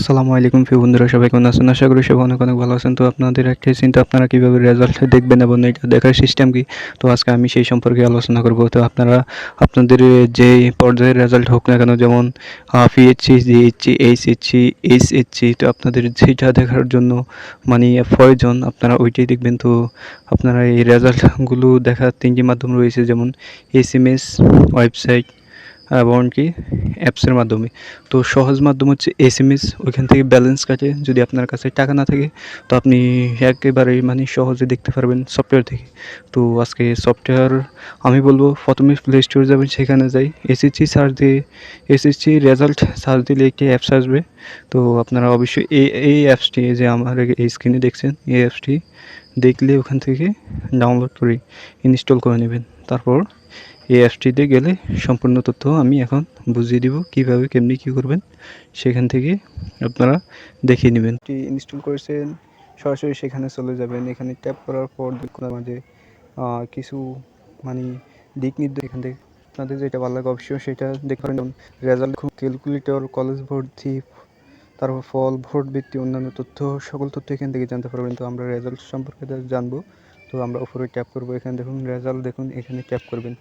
আসসালামু আলাইকুম প্রিয় বন্ধুরা, সবাই কেমন আছেন? আশা করি সবাই অনেক অনেক ভালো আছেন। তো আপনাদের একটাই চিন্তা, আপনারা কীভাবে রেজাল্ট দেখবেন এবং এটা দেখার সিস্টেম কী। তো আজকে আমি সেই সম্পর্কে আলোচনা করব। তো আপনারা আপনাদের যে পর্যায়ের রেজাল্ট হোক না কেন, যেমন পিএইচসি, জিএইচসি, এইচএসসি, এইচএসসি, তো আপনাদের যেটা দেখার জন্য মানে প্রয়োজন আপনারা ওইটাই দেখবেন। তো আপনারা এই রেজাল্টগুলো দেখার তিনটি মাধ্যম রয়েছে, যেমন এসএমএস, ওয়েবসাইট এবং কি অ্যাপসের মাধ্যমে। তো সহজ মাধ্যম হচ্ছে এসএমএস, ওইখান থেকে ব্যালেন্স কাটে। যদি আপনার কাছে টাকা না থাকে তো আপনি একেবারেই মানে সহজে দেখতে পারবেন সফটওয়্যার থেকে। তো আজকে সফটওয়্যার আমি বলবো, প্রথমে প্লে স্টোরে যাবেন, সেখানে যাই এসএসসি সার্চ দিয়ে এসএসসি রেজাল্ট সার্চ দিলে একটি অ্যাপস আসবে। তো আপনারা অবশ্যই এই অ্যাপসটি যে আমার এই স্ক্রিনে দেখছেন, এই অ্যাপসটি দেখলে ওখান থেকে ডাউনলোড করে ইনস্টল করে নেবেন। তারপর এই অ্যাপসটিতে গেলে সম্পূর্ণ তথ্য আমি এখন বুঝিয়ে দিব, কীভাবে কেমনি কী করবেন, সেখান থেকে আপনারা দেখিয়ে নেবেন। ইনস্টল করেছেন, সরাসরি সেখানে চলে যাবেন। এখানে ট্যাপ করার পর দেখুন আমাদের কিছু মানে দিক নির্দেশ, এখান থেকে আপনাদের যেটা ভালো লাগে অবশ্যই সেটা দেখতে পারেন। যেমন রেজাল্ট, ক্যালকুলেটর, কলেজ ভর্তি, তারপর ফল, ভোট ভিত্তি, অন্যান্য তথ্য, সকল তথ্য এখান থেকে জানতে পারবেন। তো আমরা রেজাল্ট সম্পর্কে জানবো। তো আমরা উপরে ট্যাপ করবো, এখানে দেখুন রেজাল্ট, দেখুন এখানে ট্যাপ করবেন।